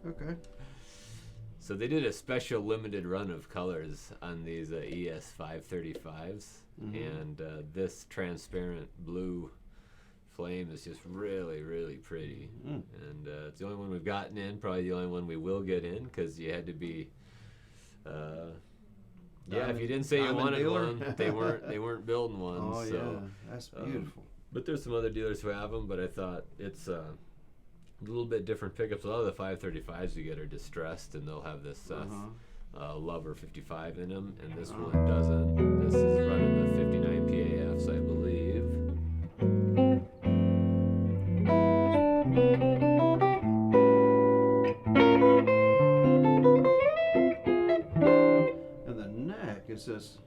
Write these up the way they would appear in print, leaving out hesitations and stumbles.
Okay. So they did a special limited run of colors on these ES 535s, and this transparent blue flame is just really, really pretty. And it's the only one we've gotten in, probably the only one we will get in, because you had to be. If you didn't say you wanted dealer? one, they weren't building one. Oh so, yeah, that's beautiful. But there's some other dealers who have them, but I thought it's a little bit different pickups. A lot of the 535s you get are distressed, and they'll have this Lover 55 in them, and this one doesn't. This is running the 59 PAFs, I believe. And the neck is just.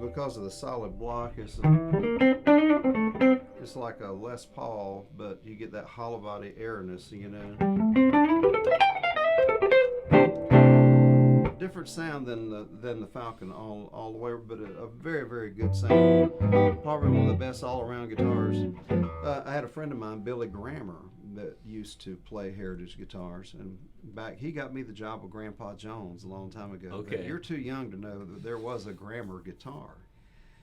Because of the solid block, it's like a Les Paul, but you get that hollow body airness, Different sound than the Falcon all the way, but a very, very good sound. Probably one of the best all-around guitars. I had a friend of mine, Billy Grammer, that used to play heritage guitars, and he got me the job with Grandpa Jones a long time ago. Okay. But you're too young to know that there was a Grammer guitar.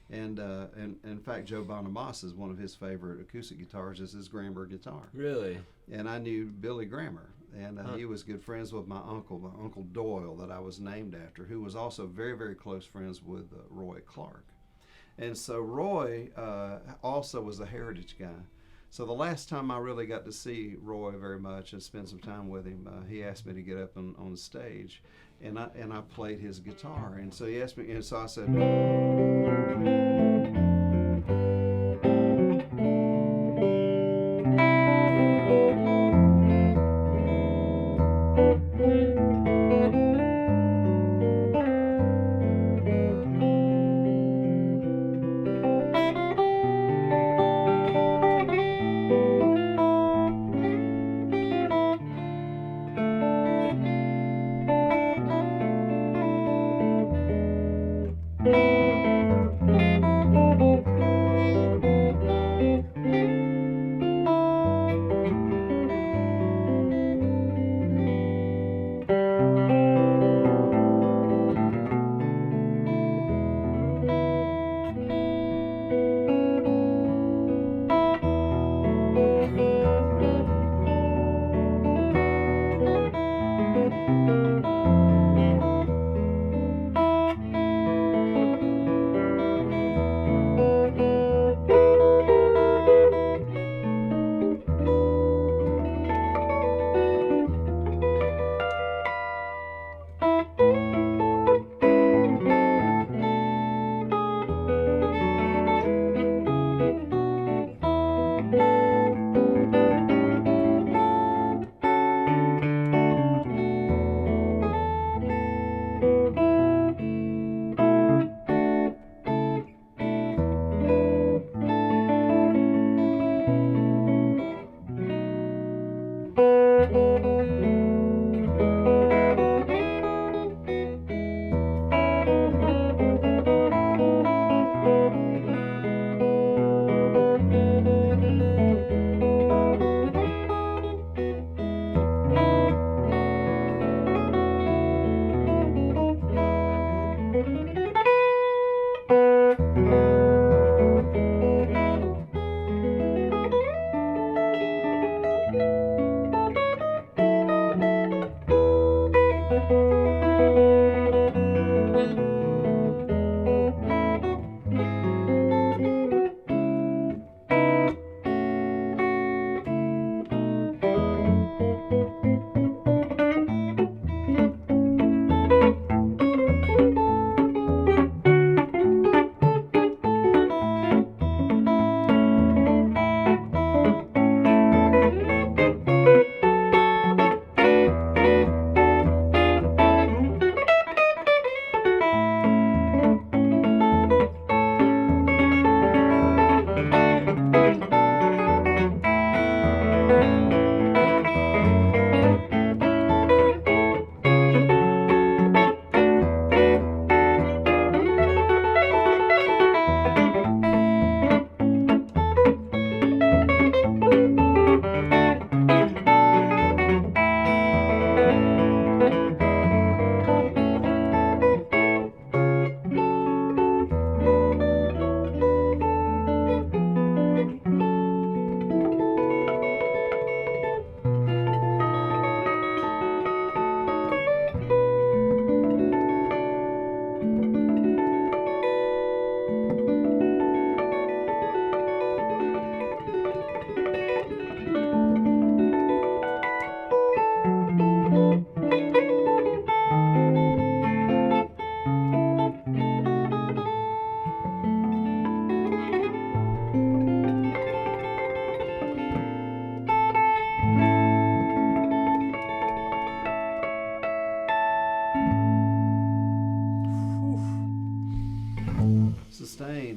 And in fact, Joe Bonamassa is one of his favorite acoustic guitars is his Grammer guitar. Really? And I knew Billy Grammer, and he was good friends with my Uncle Doyle, that I was named after, who was also very, very close friends with Roy Clark. And so Roy also was a heritage guy. So the last time I really got to see Roy very much and spend some time with him, he asked me to get up on stage, and I played his guitar. And so he asked me, and so I said.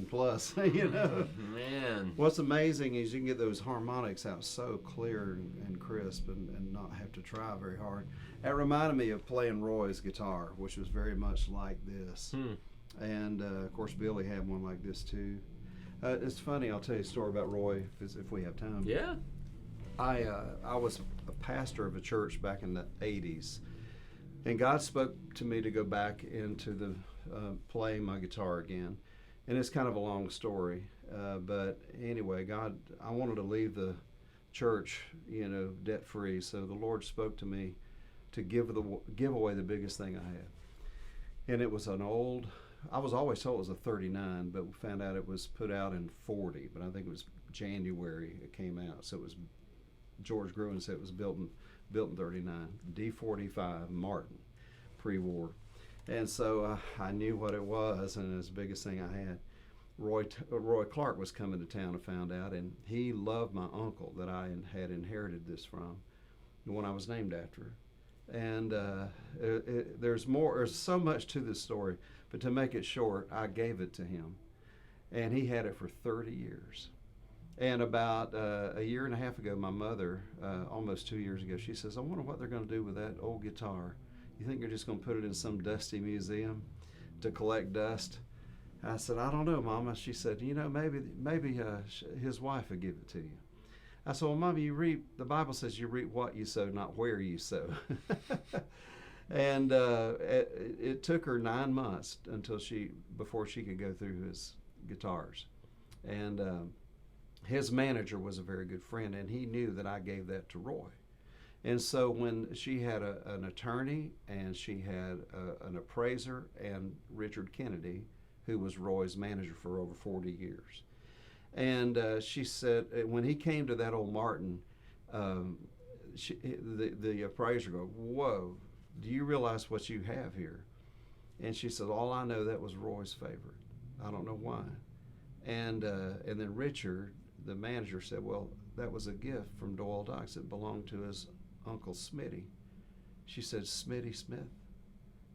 15 plus. You know. Man. What's amazing is you can get those harmonics out so clear and crisp, and not have to try very hard. That reminded me of playing Roy's guitar, which was very much like this. And of course, Billy had one like this too. It's funny. I'll tell you a story about Roy if we have time. Yeah. I was a pastor of a church back in the 80s, and God spoke to me to go back into the playing my guitar again. And it's kind of a long story, but anyway, I wanted to leave the church, you know, debt free. So the Lord spoke to me to give away the biggest thing I had, and it was an old. I was always told it was a 39, but we found out it was put out in 40. But I think it was January it came out. So it was George Gruen said it was built in 39, D45 Martin, pre-war. And so I knew what it was, and it was the biggest thing I had. Roy Clark was coming to town, I found out, and he loved my uncle that I had inherited this from, the one I was named after. And there's so much to this story, but to make it short, I gave it to him, and he had it for 30 years. And about a year and a half ago, my mother, almost 2 years ago, she says, I wonder what they're going to do with that old guitar. You think you're just going to put it in some dusty museum to collect dust? I said, I don't know, Mama. She said, you know, maybe his wife would give it to you. I said, well, Mama, the Bible says you reap what you sow, not where you sow. And it took her 9 months before she could go through his guitars. And his manager was a very good friend, and he knew that I gave that to Roy. And so when she had an attorney, and she had an appraiser, and Richard Kennedy, who was Roy's manager for over 40 years. And she said, when he came to that old Martin, the appraiser goes, whoa, do you realize what you have here? And she said, all I know, that was Roy's favorite. I don't know why. And then Richard, the manager, said, well, that was a gift from Doyle Dykes. It belonged to his Uncle Smitty. She said, Smitty Smith?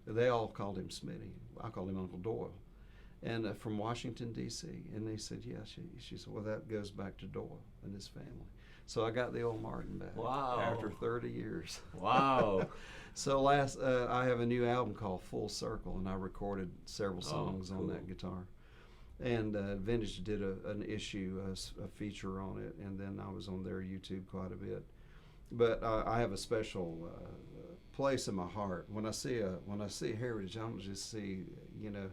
They all called him Smitty. I called him Uncle Doyle. And from Washington, D.C. And they said, yeah. She said, well, that goes back to Doyle and his family. So I got the old Martin back. Wow. After 30 years. Wow. So I have a new album called Full Circle, and I recorded several songs on that guitar. And Vintage did an issue, a feature on it, and then I was on their YouTube quite a bit. But I have a special place in my heart. When I see Heritage, I don't just see, you know,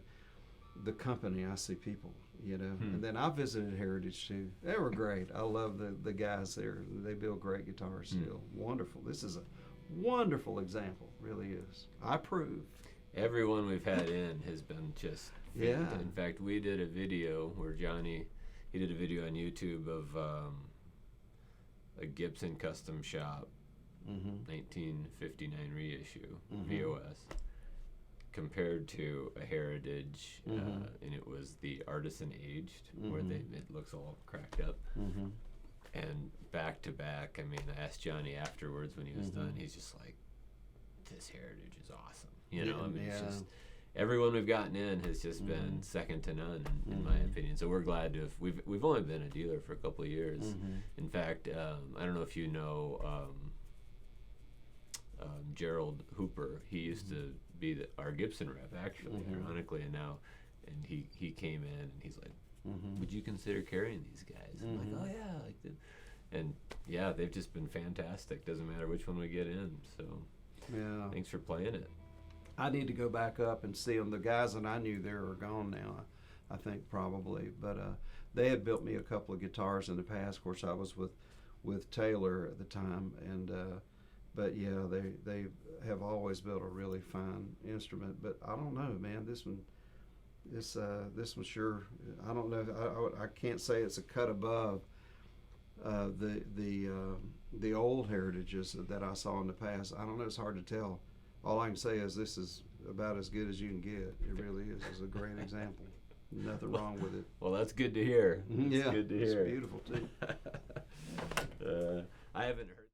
the company. I see people, you know. And then I visited Heritage too. They were great. I love the guys there. They build great guitars still. Wonderful. This is a wonderful example. Really is. I approve. Everyone we've had in has been just fantastic. Yeah. In fact, we did a video where he did a video on YouTube of a Gibson custom shop, 1959 reissue, VOS, compared to a Heritage, and it was the artisan aged, where it looks all cracked up. And back to back, I mean, I asked Johnny afterwards when he was done, he's just like, this Heritage is awesome. You know, I mean, it's just, everyone we've gotten in has just been second to none, in my opinion. So we're glad to have, we've only been a dealer for a couple of years. In fact, I don't know if you know Gerald Hooper. He used to be our Gibson rep, actually, ironically, and he came in and he's like, would you consider carrying these guys? I'm like, oh yeah, and yeah, they've just been fantastic. Doesn't matter which one we get in. So yeah, thanks for playing it. I need to go back up and see them. The guys that I knew there are gone now, I think probably. But they had built me a couple of guitars in the past. Of course, I was with Taylor at the time, and but yeah, they have always built a really fine instrument. But I don't know, man. This one sure. I don't know. I can't say it's a cut above the old Heritages that I saw in the past. I don't know. It's hard to tell. All I can say is this is about as good as you can get. It really is. It's a great example. Nothing wrong with it. Well, that's good to hear. Yeah, Good to hear. It's beautiful too. I haven't heard.